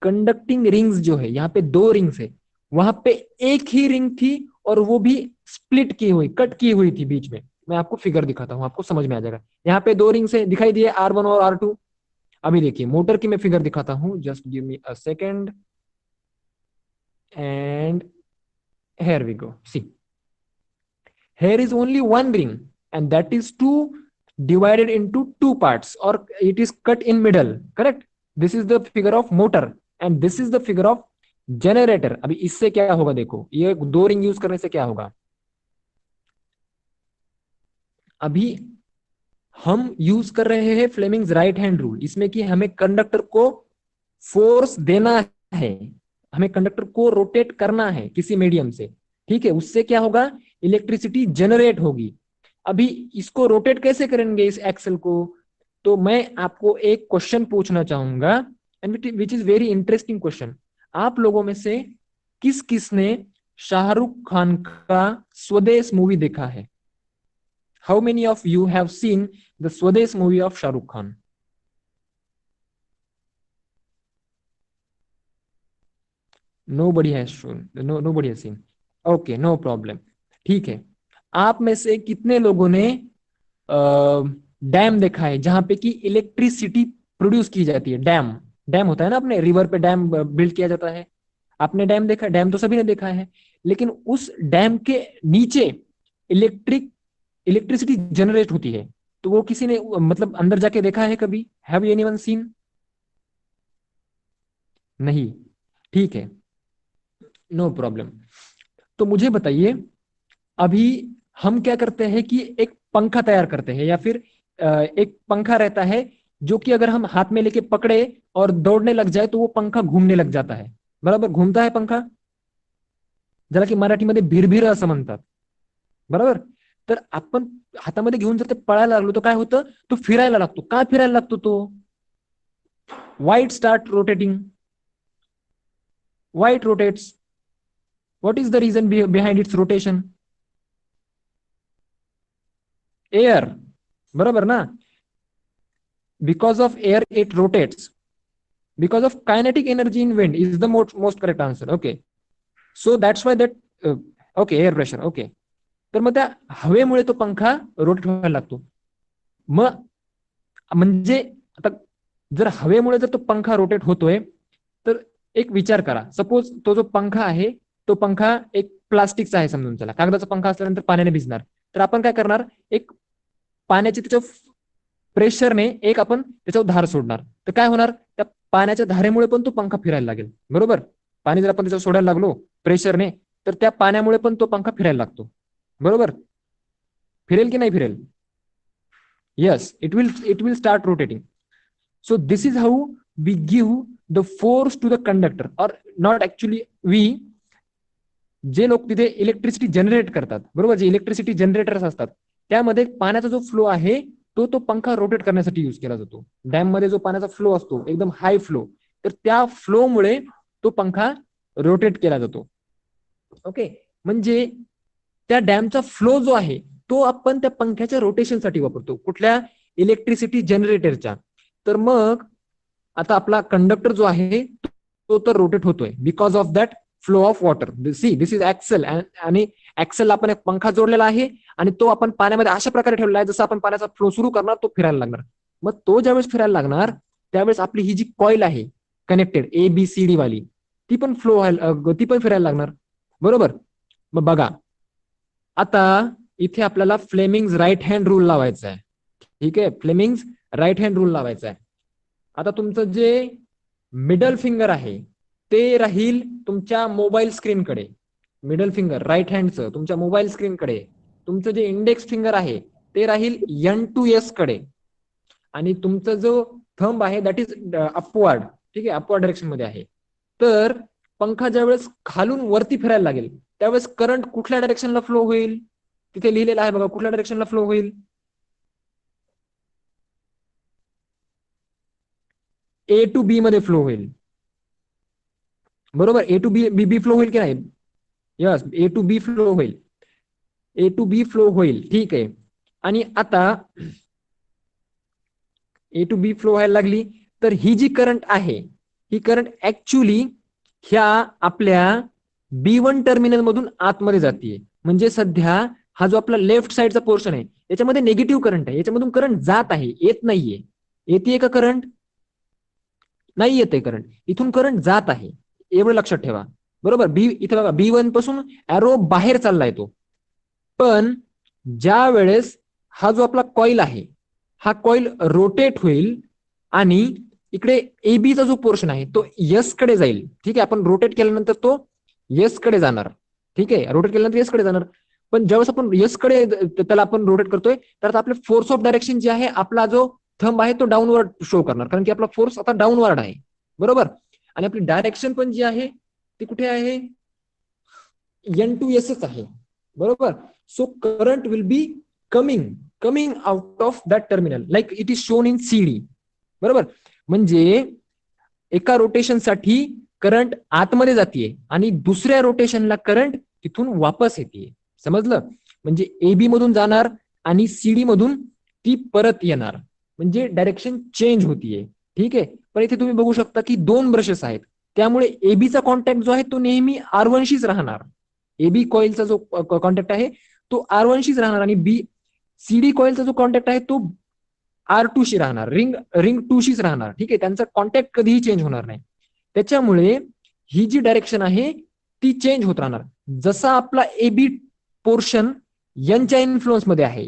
Speaker 1: कंडक्टिंग रिंग्स जो है, यहाँ पे 2 रिंग्स है, वहां पे एक ही रिंग थी और वो भी स्प्लिट की हुई, कट की हुई थी बीच में. मैं आपको फिगर दिखाता हूं, आपको समझ में आ जाएगा. यहाँ पे 2 रिंग्स है, दिखाई दिए R1 और R2. अभी देखिए मोटर की मैं फिगर दिखाता हूं. Just give me a second and here we go. See, here is only one ring and that is divided into 2 parts, or it is cut in middle, correct? This is the figure of motor and this is the figure of generator. अभी इससे क्या होगा देखो, ये 2 ring use करने से क्या होगा. अभी हम यूज कर रहे हैं फ्लेमिंग्स राइट हैंड रूल, इसमें कि हमें कंडक्टर को फोर्स देना है, हमें कंडक्टर को रोटेट करना है किसी मीडियम से. ठीक है, उससे क्या होगा, इलेक्ट्रिसिटी जनरेट होगी. अभी इसको रोटेट कैसे करेंगे इस एक्सल को? तो मैं आपको एक क्वेश्चन पूछना चाहूंगा and which is very interesting question. आप लोगों में से किस किस ने शाहरुख खान का स्वदेश मूवी देखा है? How many of you have seen the Swades movie of Shahrukh Khan? Nobody has shown, nobody has seen. Okay, no problem. ठीक है. आप में से कितने लोगों ने डैम देखा है जहां पे कि इलेक्ट्रिसिटी प्रोड्यूस की जाती है? डैम होता है ना, अपने रिवर पे डैम बिल्ड किया जाता है. आपने डैम देखा? डैम तो सभी ने देखा है, लेकिन उस डैम के नीचे इलेक्ट्रिसिटी जनरेट होती है. तो वो किसी ने मतलब अंदर जाके देखा है कभी? Have anyone seen? नहीं. ठीक है, नो प्रॉब्लम. तो मुझे बताइए, अभी हम क्या करते हैं कि एक पंखा तैयार करते हैं, या फिर एक पंखा रहता है जो कि अगर हम हाथ में लेके पकड़े और दौड़ने लग जाए तो वो पंखा घूमने लग जाता है. बराबर, घूमता है पंखा, ज्याला की मराठीमध्ये भिरभिर असं म्हणतात. बरोबर. तर आपण हातामध्ये घेऊन जर ते पळायला लागलो तर काय होतं, तो फिरायला लागतो. का फिरायला लागतो तो? White start rotating. Why it rotates? What is the reason behind its rotation? Air. बराबर ना? Because of air it rotates. Because of kinetic energy in wind is the most correct answer. Okay. So that's why that okay, air pressure. Okay. तर मग त्या हवेमुळे तो पंखा rotate व्हायला लागतो. मग म्हणजे आता जर हवेमुळे जर तो पंखा रोटेट होतोय तर एक विचार करा. सपोज तो जो पंखा आहे तो पंखा एक प्लास्टिकचा आहे समजून चला, कागदाचा पंखा असल्यानंतर पाण्याने भिजणार, तर आपण काय करणार, एक पाण्याचे त्याच्या प्रेशरने एक आपण त्याच्यावर धार सोडणार, तर काय होणार, त्या पाण्याच्या धारेमुळे पण तो पंखा फिरायला लागेल. बरोबर, पाणी जर आपण त्याच्यावर सोडायला लागलो प्रेशरने, तर त्या पाण्यामुळे पण तो पंखा फिरायला लागतो. बरोबर, फिरेल की नाही फिरेल? Yes, it will start rotating. So this is how we give the force to the conductor, और नॉट ऍक्च्युअली वी, जे लोक तिथे इलेक्ट्रिसिटी जनरेट करतात, बरोबर, जे इलेक्ट्रिसिटी जनरेटर्स असतात, त्यामध्ये पाण्याचा जो फ्लो आहे तो पंखा रोटेट करण्यासाठी युज केला जातो. डॅम मध्ये जो पाण्याचा फ्लो असतो एकदम हाय फ्लो, तर त्या फ्लोमुळे तो पंखा रोटेट केला जातो. ओके, म्हणजे त्या डॅमचा फ्लो जो आहे तो आपण त्या पंख्याच्या रोटेशनसाठी वापरतो, कुठल्या, इलेक्ट्रिसिटी जनरेटरच्या. तर मग आता आपला कंडक्टर जो आहे तो तर रोटेट होतोय because of that flow of water. See, this is axle, आणि ऍक्सेल आपण एक पंखा जोडलेला आहे आणि तो आपण पाण्यामध्ये अशा प्रकारे ठेवलेला आहे, जसं आपण पाण्याचा फ्लो सुरू करणार तो फिरायला लागणार. मग तो ज्यावेळेस फिरायला लागणार त्यावेळेस आपली ही जी कॉईल आहे कनेक्टेड ABCD वाली, ती पण ती पण फिरायला लागणार. बरोबर, मग बघा आता इथे आपल्याला फ्लेमिंग्स राईट हँड रूल लावायचा आहे. ठीक आहे, फ्लेमिंग्स राईट हँड रूल लावायचा आहे. आता तुमचं जे मिडल फिंगर आहे ते राहील तुमच्या मोबाईल स्क्रीनकडे, मिडल फिंगर राईट हँडचं तुमच्या मोबाईल स्क्रीनकडे. तुमचं जे इंडेक्स फिंगर आहे ते राहील N2S कडे, आणि तुमचा जो थंब आहे दॅट इज अपवर्ड. ठीक आहे, अपवर्ड डायरेक्शन मध्ये आहे. तर पंखा ज्यावेळेस खालून वरती फिरायला लागेल त्यावेळेस करंट कुठल्या डायरेक्शनला फ्लो होईल, तिथे लिहिलेलं आहे बघा, कुठल्या डायरेक्शनला फ्लो होईल, A to B मध्ये फ्लो होईल. बरोबर, A to B फ्लो होईल की नाही? Yes, A to B flow होईल, A to B फ्लो होईल. ठीक आहे, आणि आता A to B फ्लो व्हायला लागली तर ही जी करंट आहे ही करंट ऍक्च्युली ह्या आपल्या B1 टर्मिनल मधून आतमध्ये जाते. म्हणजे सध्या हा जो आपला लेफ्ट साइडचा पोर्शन आहे याच्यामध्ये निगेटिव्ह करंट आहे, याच्यामधून करंट जात आहे, येत नाहीये. येते का करंट? नाही येते करंट, इथून करंट जात आहे, एवढं लक्षात ठेवा. बरोबर, इथे बघा B1 पासून ऍरो बाहेर चाललाय तो. पण ज्या वेळेस हा जो आपला कॉईल आहे हा कॉईल रोटेट होईल आणि इकडे AB चा जो पोर्शन आहे तो S कडे जाईल. ठीक आहे, आपण रोटेट केल्यानंतर तो S कडे जाणार. ठीक आहे, रोटेट केल्यानंतर S कडे जाणार. पण ज्यावेळेस आपण S कडे त्याला आपण रोटेट करतोय तर आपले फोर्स ऑफ डायरेक्शन जे आहे, आपला जो थंब आहे तो डाऊनवर्ड शो करणार, कारण की आपला फोर्स आता डाऊनवर्ड आहे. बरोबर, आणि आपली डायरेक्शन पण जी आहे ती कुठे आहे, N2S आहे. बरोबर, so current will be coming out of that terminal like it is shown in CD. बरोबर, म्हणजे एका रोटेशनसाठी करंट आतमध्ये जाते आणि दुसऱ्या रोटेशनला करंट तिथून वापस येते. समजलं, म्हणजे AB मधून जाणार आणि CD मधून ती परत येणार, म्हणजे डायरेक्शन चेंज होतीये. ठीक आहे, पण इथे तुम्ही बघू शकता की दोन ब्रशेस आहेत, त्यामुळे एबीचा कॉन्टॅक्ट जो आहे तो नेहमी R1 शीच राहणार. AB कॉइलचा जो कॉन्टॅक्ट आहे तो R1 शीच राहणार, आणि CD कॉइलचा जो कॉन्टॅक्ट आहे तो R2 शी राहणार, रिंग 2 शीच राहणार. ठीक आहे, त्यांचा कॉन्टॅक्ट कधीही चेंज होणार नाही. त्याच्यामुळे ही जी डायरेक्शन आहे ती चेंज होत राहणार. जसा आपला AB पोर्शन Nच्या इन्फ्लुअन्स मध्ये आहे,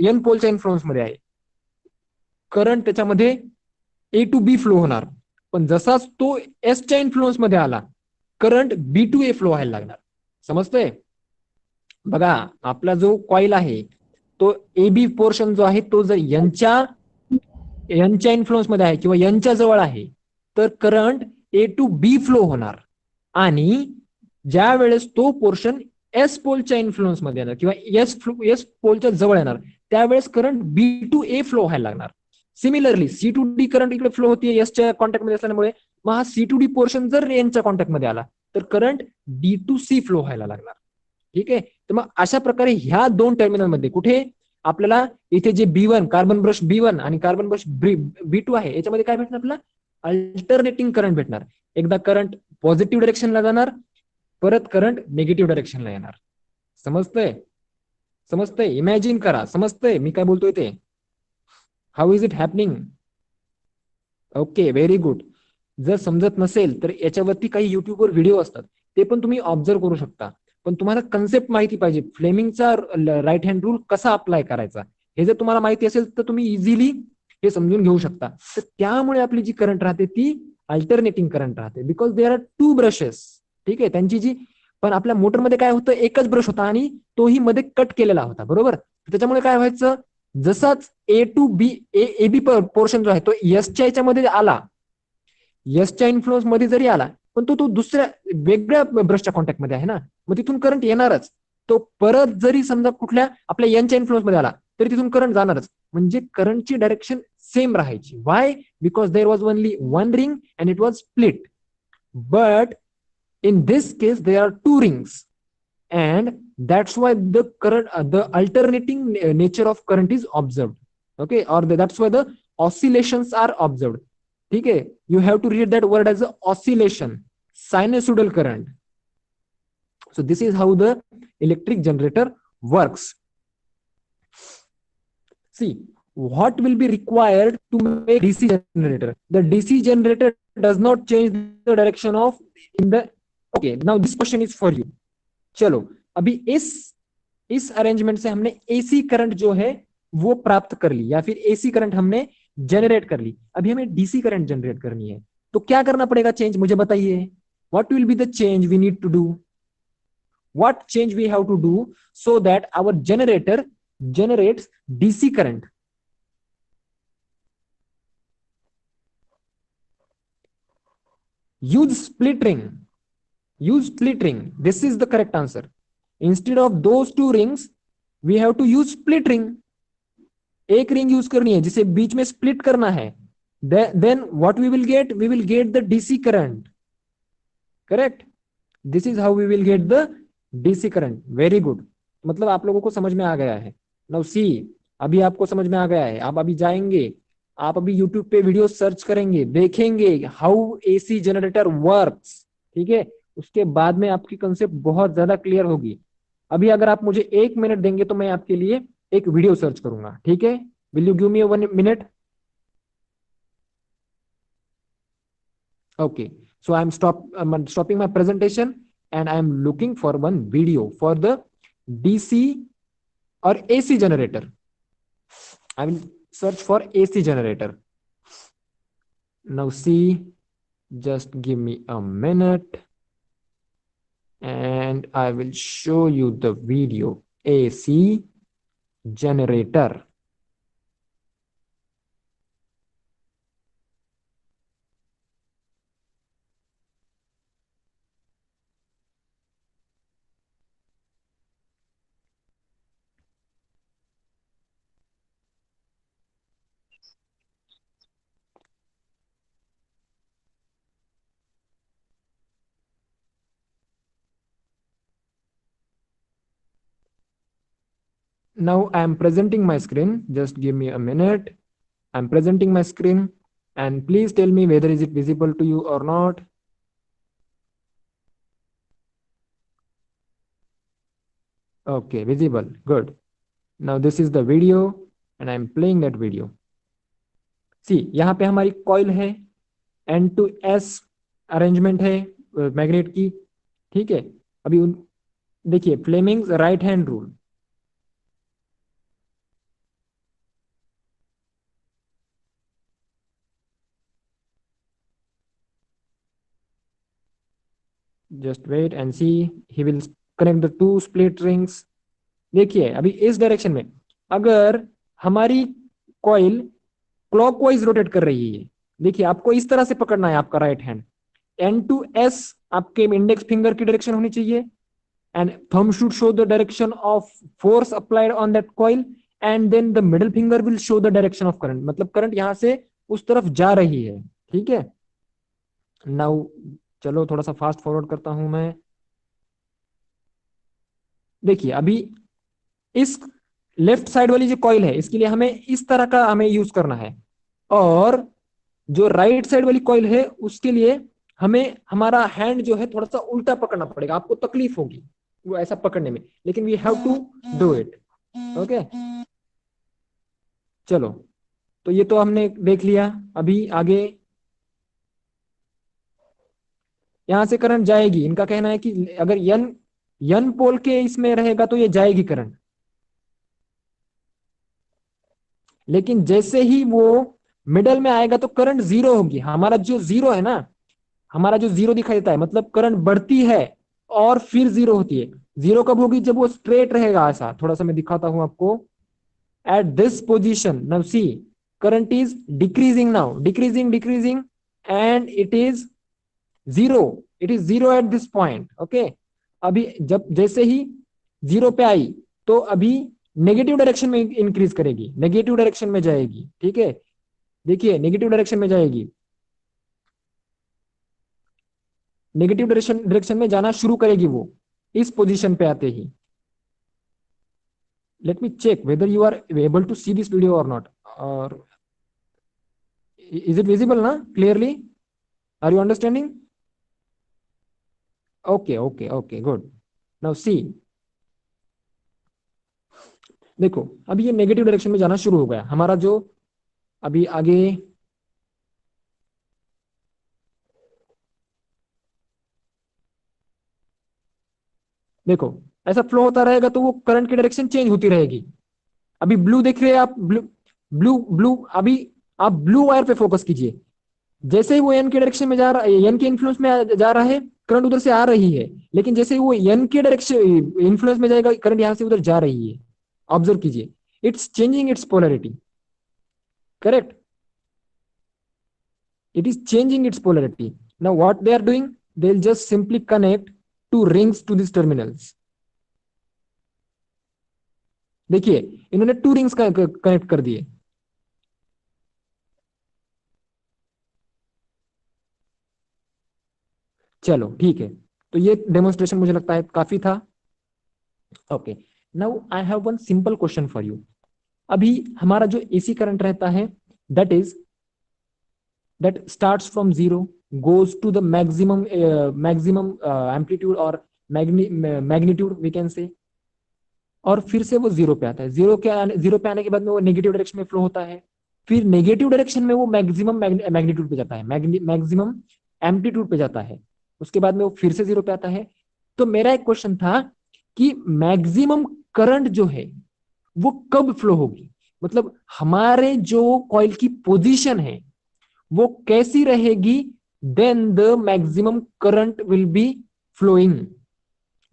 Speaker 1: N पोलच्या इन्फ्लुअन्स मध्ये आहे, करंट त्याच्यामध्ये A to B फ्लो होणार. पण जसाच तो Sच्या इन्फ्लुअन्स मध्ये आला current B to A flow व्हायला लागणार. समजतंय? बघा, आपला जो कॉईल आहे तो AB पोर्शन जो आहे तो जर Nच्या इन्फ्लुअन्स मध्ये आहे किंवा Nच्या जवळ आहे तर current A to B flow होणार, आणि ज्या वेळेस तो पोर्शन S पोलच्या इन्फ्लुअन्स मध्ये येणार किंवा S पोलच्या जवळ येणार त्यावेळेस current B to A flow व्हायला लागणार. Similarly C to D current इकडे फ्लो होतीये एसच्या कॉन्टॅक्ट मध्ये असल्यामुळे, मग हा C to D पोर्शन जर Nच्या कॉन्टॅक्ट मध्ये आला तर current D to C flow व्हायला लागणार. ठीक आहे, तर मग अशा प्रकारे ह्या दोन टर्मिनल मध्ये कुठे आपल्याला इथे जे B1 कार्बन ब्रश B1 आणि कार्बन ब्रश B2 आहे याच्यामध्ये काय भेटणार आपल्याला, अल्टरनेटिंग करंट भेटणार. एकदा करंट पॉझिटिव्ह डायरेक्शनला जाणार, परत करंट निगेटिव्ह डायरेक्शनला येणार. समजतंय? इमॅजिन करा, समजतंय मी काय बोलतोय ते? How is it happening? Okay, very good. जर समजत नसेल तर याच्यावरती काही युट्यूबवर व्हिडिओ असतात ते पण तुम्ही ऑब्झर्व करू शकता. पण तुम्हाला कन्सेप्ट माहिती पाहिजे, फ्लेमिंगचा राईट हँड रूल कसा अप्लाय करायचा हे जर तुम्हाला माहिती असेल तर तुम्ही इझिली हे समजून घेऊ शकता. तर त्यामुळे आपली जी करंट राहते ती अल्टरनेटिंग करंट राहते, because there are two brushes. ठीक आहे, त्यांची जी, पण आपल्या मोटरमध्ये काय होतं, एकच ब्रश होता आणि तोही मध्ये कट केलेला होता, बरोबर. त्याच्यामुळे काय व्हायचं, जसाच A to B A B portion जो आहे तो यसच्या याच्यामध्ये आला, यसच्या इन्फ्लुअन्स मध्ये जरी आला, पण तो दुसऱ्या वेगळ्या ब्रशच्या कॉन्टॅक्ट मध्ये आहे ना, मग तिथून करंट येणारच. तो परत जरी समजा कुठल्या आपल्या यांच्या इन्फ्लुअन्स मध्ये आला तरी तिथून करंट जाणारच. म्हणजे करंटची डायरेक्शन सेम राहायची. Why? Because there was only one ring and it was split. But in this case there are two rings, and that's why the current the alternating nature of current is observed. Okay, or that's why the oscillations are observed. Okay, you have to read that word as a oscillation, sinusoidal current. So this is how the electric generator works. See, what will be required to make DC generator? The DC generator does not change the direction of in the. Okay, now this question is for you. चलो, अभी इस arrangement से हमने AC current जो है वो प्राप्त कर ली, या फिर एसी करंट हमने जनरेट कर ली. अभी हमें डीसी करंट जनरेट करनी है, तो क्या करना पड़ेगा चेंज, मुझे बताइए. What will be the change we need to do? What change we have to do so that our generator generates DC current? Use split ring. Use split ring. This is the correct answer. Instead of those two rings, we have to use split ring. एक ring use करनी है जिसे बीच में split करना है. Then what we will get? We will get the DC current. Correct? This is how we will get the DC current. Very good. मतलब आप लोगों को समझ में आ गया है. Now see, अभी आपको समझ में आ गया है. आप अभी जाएंगे, आप अभी YouTube पे वीडियो सर्च करेंगे, देखेंगे हाउ एसी जनरेटर वर्क्स. ठीक है, उसके बाद में आपकी कंसेप्ट बहुत ज्यादा क्लियर होगी. अभी अगर आप मुझे 1 मिनट देंगे तो मैं आपके लिए एक वीडियो सर्च करूंगा. ठीक है, will you give me 1 minute? Okay, so I'm stopping my presentation and I'm looking for one video for the DC or AC generator. I will search for AC generator. Now see, just give me a minute and I will show you the video. AC generator. Now I am presenting my screen. Just give me a minute. I'm presenting my screen and please tell me whether is it visible to you or not. Okay, visible. Good. Now this is the video and I'm playing that video. See, यहाँ पे हमारी coil है, N2S arrangement है magnet की. ठीक है, अभी देखिए Fleming's right hand rule. Just wait and see. He will connect the two split rings. देखिए अभी इस डायरेक्शन में अगर हमारी कॉइल क्लॉकवाइज रोटेट कर रही है, देखिए आपको इस तरह से पकड़ना है आपका राइट हैंड. N2S आपके इंडेक्स फिंगर की डायरेक्शन होनी चाहिए and thumb should show the direction of force applied on that coil and then the middle finger will show the direction of current. मतलब करंट यहां से उस तरफ जा रही है. ठीक है, नाउ चलो थोड़ा सा फास्ट फॉरवर्ड करता हूं मैं. देखिए अभी इस लेफ्ट साइड वाली जो कॉइल है इसके लिए हमें इस तरह का हमें यूज करना है, और जो राइट साइड वाली कॉइल है उसके लिए हमें हमारा हैंड जो है थोड़ा सा उल्टा पकड़ना पड़ेगा. आपको तकलीफ होगी वो ऐसा पकड़ने में, लेकिन we have to do it. Okay, चलो तो ये तो हमने देख लिया. अभी आगे यहां से करंट जाएगी. इनका कहना है कि अगर n पोल के इसमें रहेगा तो ये जाएगी करंट, लेकिन जैसे ही वो मिडल में आएगा तो करंट जीरो होगी। हमारा जो जीरो है ना, हमारा जो जीरो दिखाई देता है मतलब करंट बढ़ती है और फिर जीरो होती है। जीरो कब होगी? जब वो स्ट्रेट रहेगा ऐसा। थोड़ा सा मैं दिखाता हूं आपको। At this position now see current is decreasing, now decreasing decreasing and it is zero, it is zero at this point. Okay, अभी जब जैसे ही जीरो पे आई तो अभी नेगेटिव डायरेक्शन में इंक्रीज करेगी, नेगेटिव डायरेक्शन में जाएगी। ठीक है, देखिए नेगेटिव डायरेक्शन में जाएगी, नेगेटिव डायरेक्शन में जाना शुरू करेगी वो इस पोजीशन पे आते ही। Let me check whether you are able to see this video or not, or is it visible ना clearly? Are you understanding? Okay okay okay good. Now see, देखो अभी ये नेगेटिव डायरेक्शन में जाना शुरू हो गया हमारा जो अभी आगे। देखो ऐसा फ्लो होता रहेगा तो वो करंट की डायरेक्शन चेंज होती रहेगी। अभी ब्लू देख रहे हैं आप, ब्लू ब्लू ब्लू, अभी आप ब्लू वायर पे फोकस कीजिए। जैसे ही वो एन के डायरेक्शन में जा रहा है, एन के इन्फ्लुएंस में जा रहा है, करंट उधर से आ रही है, लेकिन जैसे ही वो एन के डायरेक्शन इन्फ्लुएंस में जाएगा, करंट यहां से उधर जा रही है। ऑब्जर्व कीजिए, it's changing it's polarity, correct? it is changing its polarity. Now what they are doing, they'll just simply connect two rings to these terminals. देखिए इन्होंने टू रिंग्स कनेक्ट कर दिए। चलो ठीक है, तो ये डेमोन्स्ट्रेशन मुझे लगता है काफी था। Okay, now I have one simple question for you. अभी हमारा जो एसी करंट रहता है that starts from zero, goes to the maximum amplitude or magnitude we can say, और फिर से वो जीरो पे आता है। जीरो पे आने के बाद में वो नेगेटिव डायरेक्शन में फ्लो होता है, फिर नेगेटिव डायरेक्शन में वो मैक्सिमम मैग्नीट्यूड पे जाता है, मैक्सिमम एम्पलीट्यूड पे जाता है, उसके बाद में वो फिर से जीरो पे आता है। तो मेरा एक क्वेश्चन था कि मैक्सिमम करंट जो है वो कब फ्लो होगी, मतलब हमारे जो कॉइल की पोजीशन है वो कैसी रहेगी, then the maximum current will be flowing,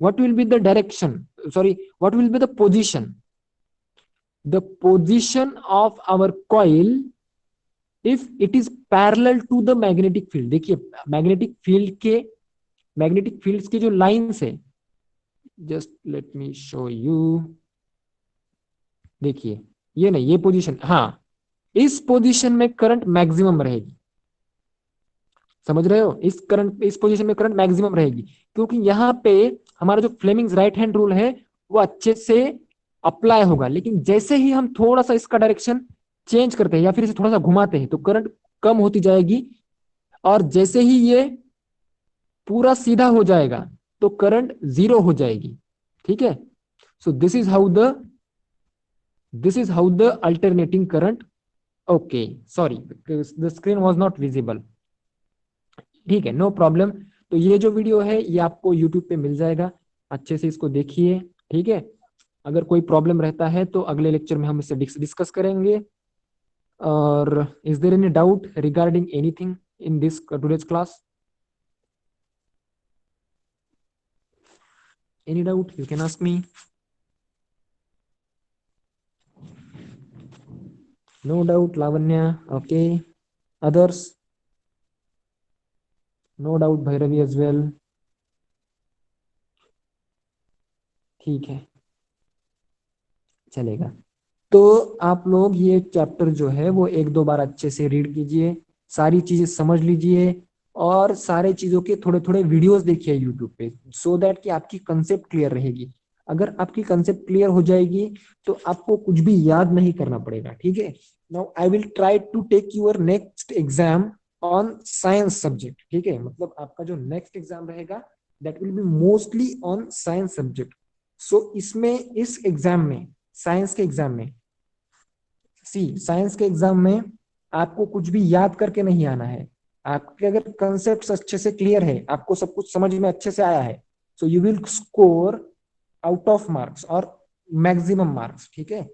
Speaker 1: what will be the direction, sorry, what will be the position of our coil if it is parallel to the magnetic field। देखिए magnetic fields के जो lines है, just let me show you, देखिए ये नहीं, ये position, हाँ इस पोजीशन में करंट मैक्सिमम रहेगी। समझ रहे हो? इस पोजीशन में करंट मैक्सिमम रहेगी, क्योंकि यहाँ पे हमारा जो फ्लेमिंग्स राइट हैंड रूल है वो अच्छे से अप्लाई होगा। लेकिन जैसे ही हम थोड़ा सा इसका डायरेक्शन चेंज करते हैं या फिर इसे थोड़ा सा घुमाते हैं तो करंट कम होती जाएगी, और जैसे ही ये पूरा सीधा हो जाएगा तो करंट जीरो हो जाएगी। ठीक है, so this is how the alternating current. Okay sorry, the screen was not visible. ठीक है, नो प्रॉब्लम। तो ये जो वीडियो है ये आपको यूट्यूब पे मिल जाएगा, अच्छे से इसको देखिए। ठीक है, अगर कोई प्रॉब्लम रहता है तो अगले लेक्चर में हम इसे डिस्कस करेंगे। और is there any doubt regarding anything in this today's class? Any doubt you can ask me. No doubt Lavanya, okay, others? No doubt Bhairavi as well. ठीक है, चलेगा। तो आप लोग ये चैप्टर जो है वो एक दो बार अच्छे से रीड कीजिए, सारी चीजें समझ लीजिए, और सारे चीजों के थोड़े थोड़े वीडियोस देखिए यूट्यूब पे, सो दैट कि आपकी कंसेप्ट क्लियर रहेगी। अगर आपकी कंसेप्ट क्लियर हो जाएगी तो आपको कुछ भी याद नहीं करना पड़ेगा। ठीक है, now I will try to take your next exam on science subject. ठीक है, मतलब आपका जो नेक्स्ट एग्जाम रहेगा that will be mostly on science subject. So इसमें इस एग्जाम में, साइंस के एग्जाम में, साइंस के एग्जाम में आपको कुछ भी याद करके नहीं आना है। आपके अगर कंसेप्ट अच्छे से क्लियर है, आपको सब कुछ समझ में अच्छे से आया है, So you will score out of marks or maximum marks. ठीक है?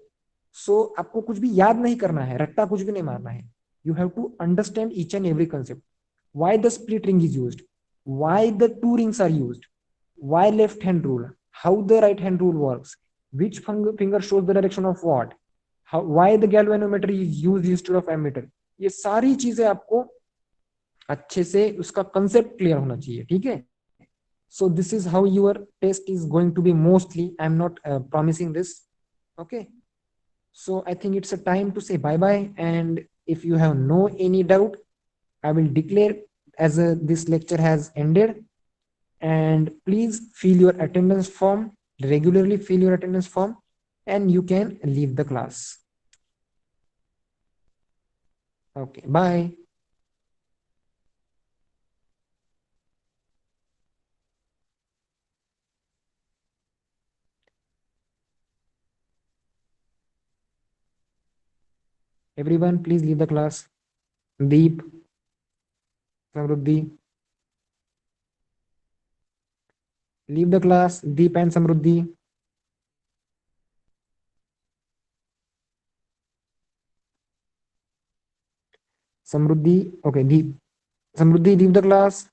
Speaker 1: So आपको कुछ भी याद नहीं करना है, रट्टा कुछ भी नहीं मारना है. You have to understand each and every concept. Why the split ring is used? Why the two rings are used? Why left hand rule? How the right hand rule works? Which finger shows the direction of what? Why the galvanometer is used instead of ammeter? ये सारी चीजें आपको अच्छे से उसका concept clear होना चाहिए. ठीक है? So this is how your test is going to be mostly. I'm not promising this. Okay. So I think it's a time to say bye bye. And if you have no any doubt, I will declare as this lecture has ended. And please fill your attendance form, regularly fill your attendance form, and you can leave the class. Okay, bye. Everyone, please leave the class. Deep, Samruddhi. Leave the class, Deep and Samruddhi. Samruddhi, okay, Deep. Samruddhi, leave the class.